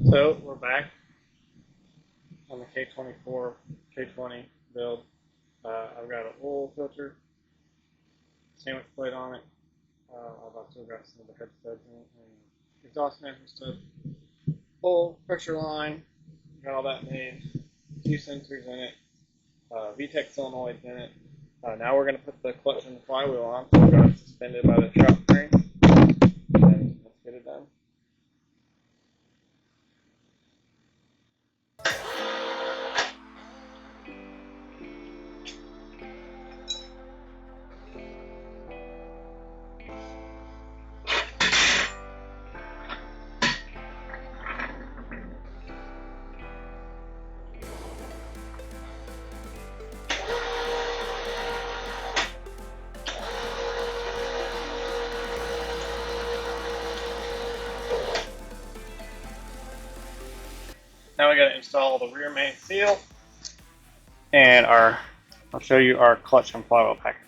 So we're back on the K24, K20 build. I've got an oil filter, sandwich plate on it. I've also got some of the head studs in it, and exhaust management studs, oil pressure line, got all that made, a few sensors in it, VTEC solenoids in it. Now we're going to put the clutch and the flywheel on, so we're going to suspend it by the shop frame, and let's get it done. Now we got to install the rear main seal and I'll show you our clutch and flywheel package.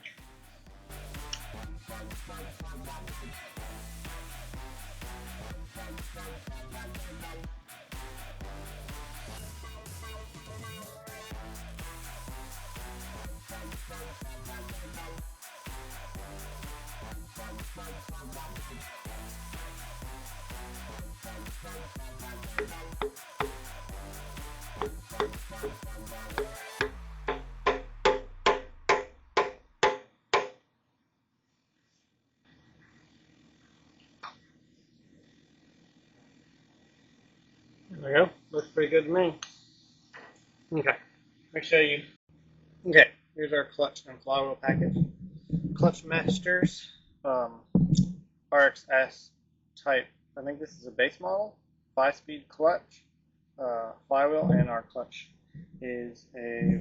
There we go. Looks pretty good to me. Okay, let me show you. Okay, here's our clutch and flywheel package. Clutch Masters RXS type. I think this is a base model, 5-speed clutch, flywheel, and our clutch is a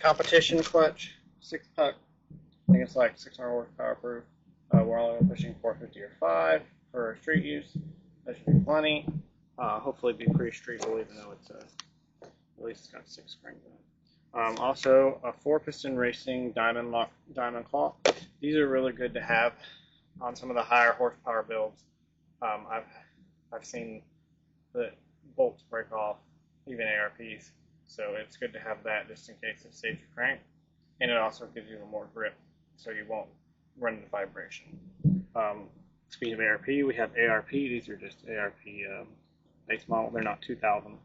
competition clutch, 6-puck. I think it's like 600 horsepower proof. We're only pushing 450 or 5 for street use. That should be plenty. Hopefully be pretty streetable, even though it's at least it's got 6 springs in it. Also, a 4-piston racing diamond claw. These are really good to have on some of the higher horsepower builds. I've seen the bolts break off, even ARPs. So it's good to have that just in case it saves your crank, and it also gives you more grip, so you won't run into vibration. Speaking of ARP, we have ARP. These are just ARP base model. They're not 2000.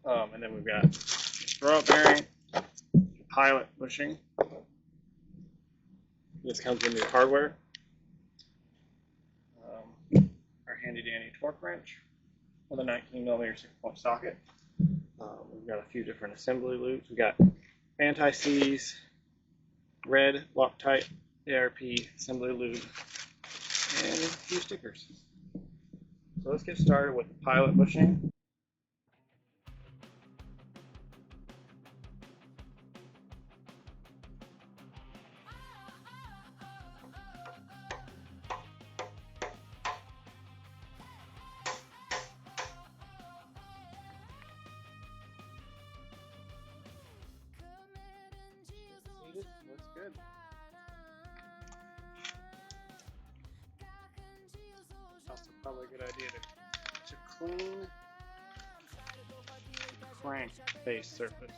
And then we've got throw-up bearing, pilot bushing. This comes in your hardware. Our handy-dandy torque wrench with a 19mm 6-point socket. We've got a few different assembly loops. We've got anti-seize, red Loctite ARP assembly lube, and a few stickers. So let's get started with the pilot bushing. Looks good. Also probably a good idea to clean the crank face surface.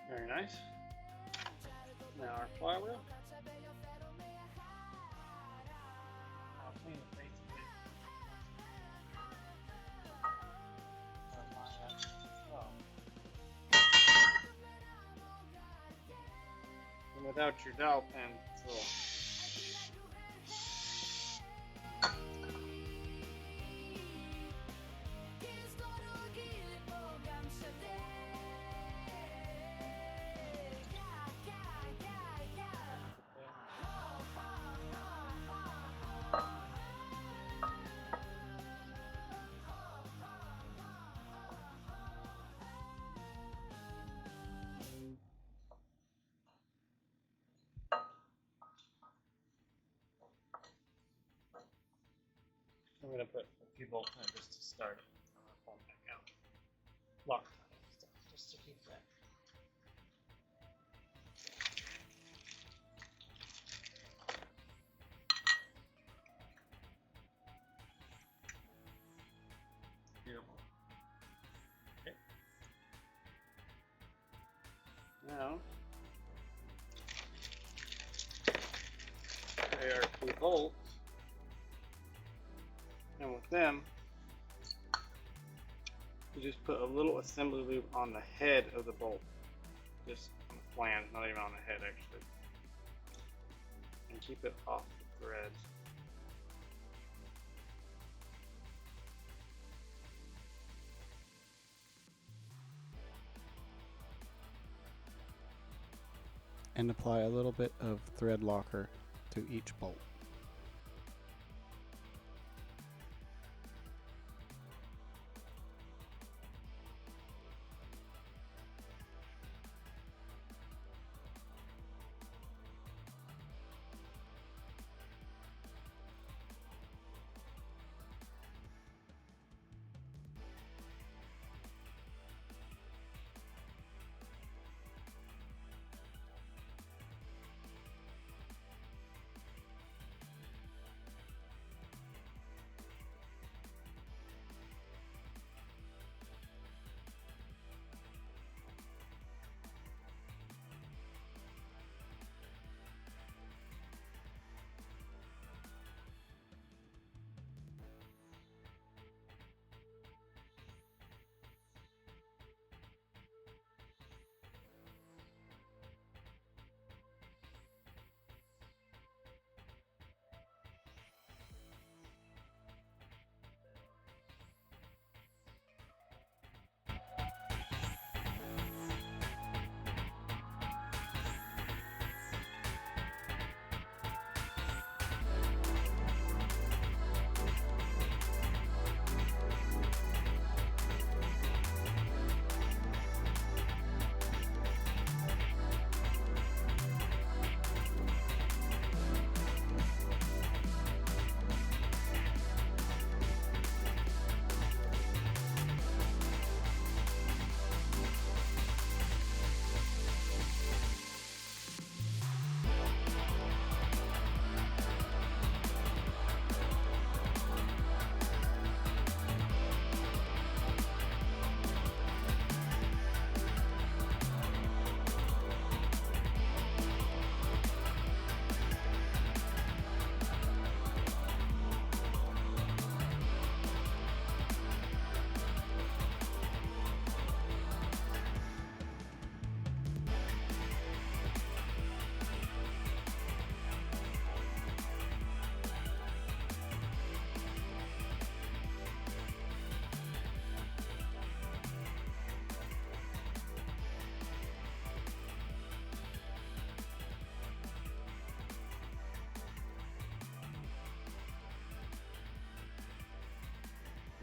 Very nice. Now our flywheel. I'll clean the face a bit. And without your dowel pen, it's a little. I'm going to put a few bolts in just to start it. I'm going to pull them back out. Lock stuff just to keep that. Beautiful. Okay. Now, they are 2 bolts, and with them, you just put a little assembly loop on the head of the bolt, just on the flange, not even on the head actually, and keep it off the threads. And apply a little bit of thread locker to each bolt.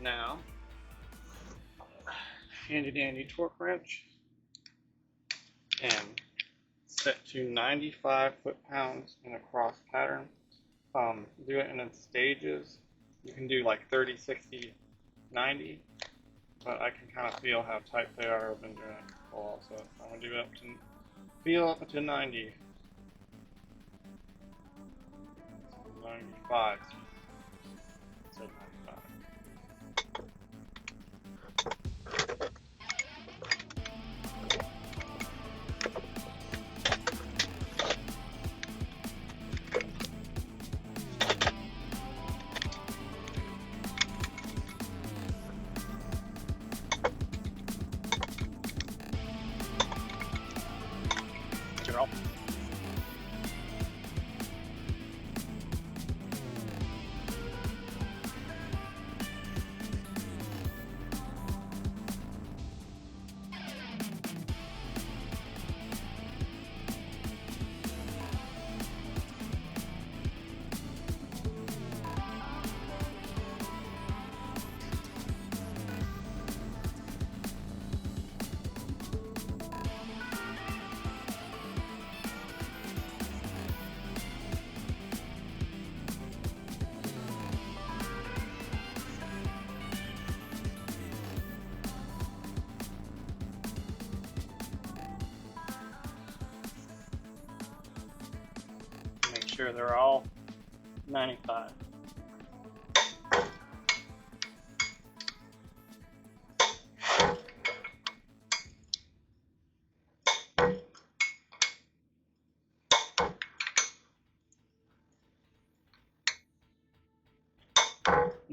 Now, handy dandy torque wrench, and set to 95 foot-pounds in a cross pattern. Do it in its stages. You can do like 30, 60, 90, but I can kind of feel how tight they are. I've been doing it for a while, so I'm going to do it up to 90. 95. So 95. sure they're all 95.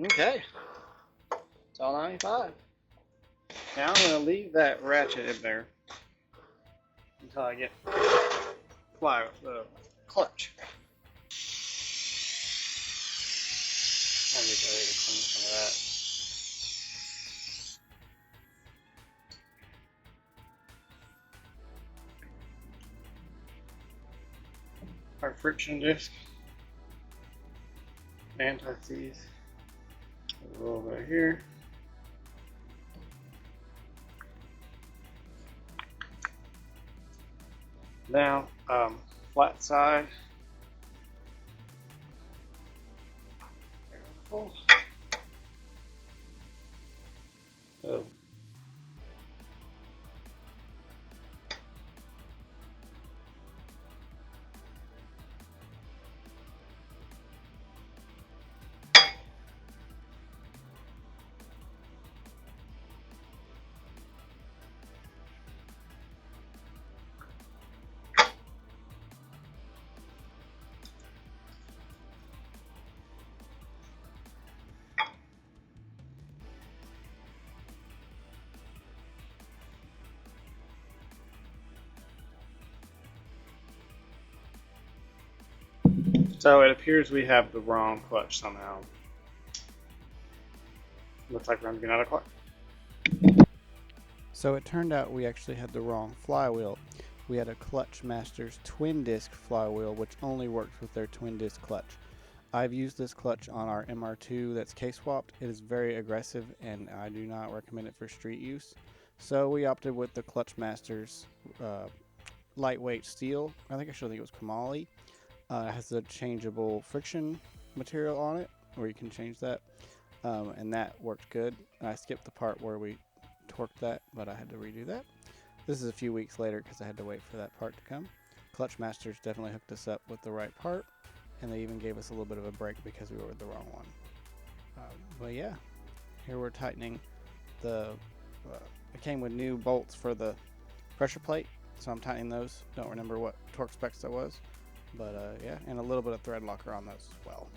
Okay, it's all 95. Now I'm going to leave that ratchet in there until I get the clutch. I'll get ready to clean some of that. Our friction disc, anti-seize, a little bit here. Now, flat side. Careful. Oh. So it appears we have the wrong clutch somehow. Looks like we're going to get out of clutch. So it turned out we actually had the wrong flywheel. We had a Clutch Masters twin disc flywheel, which only works with their twin disc clutch. I've used this clutch on our MR2 that's K-swapped. It is very aggressive and I do not recommend it for street use. So we opted with the Clutch Masters lightweight steel. I think it was Kamali. It has a changeable friction material on it where you can change that. And that worked good. I skipped the part where we torqued that, but I had to redo that. This is a few weeks later because I had to wait for that part to come. Clutch Masters definitely hooked us up with the right part, and they even gave us a little bit of a break because we ordered the wrong one. But yeah, here we're tightening the. It came with new bolts for the pressure plate, so I'm tightening those. Don't remember what torque specs that was, but yeah, and a little bit of thread locker on those as well.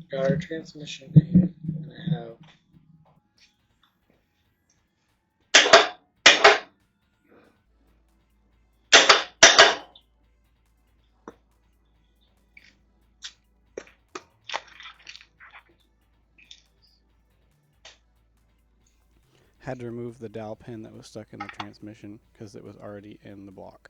Got our transmission in, and I have Had to remove the dowel pin that was stuck in the transmission because it was already in the block.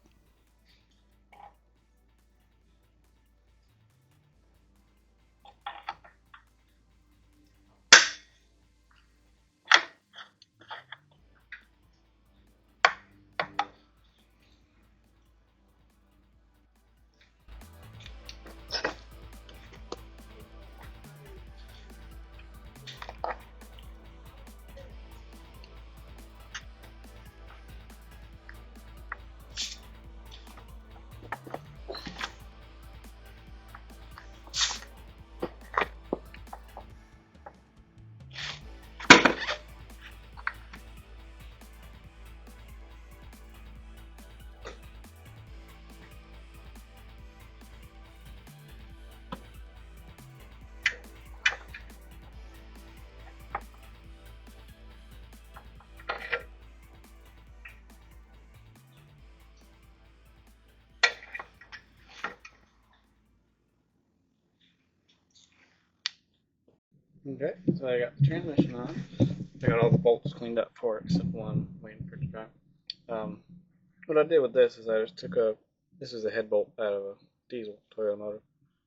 Okay, so I got the transmission on. I got all the bolts cleaned up for it except one, waiting for it to dry. What I did with this is I just took this is a head bolt out of a diesel Toyota motor.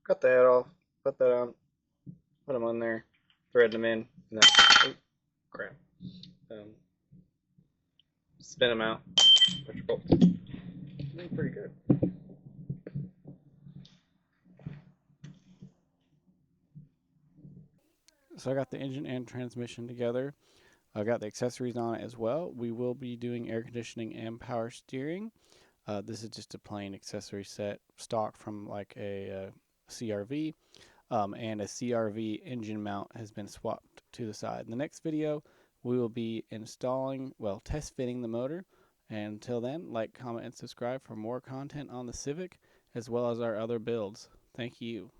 Cut the head off, put that on, put them on there, thread them in, and then, oh, crap, spin them out, put your bolts. They're pretty good. So I got the engine and transmission together. I got the accessories on it as well. We will be doing air conditioning and power steering. This is just a plain accessory set, stock from like a CRV, and a CRV engine mount has been swapped to the side. In the next video, we will be installing, well, test fitting the motor. And until then, like, comment, and subscribe for more content on the Civic, as well as our other builds. Thank you.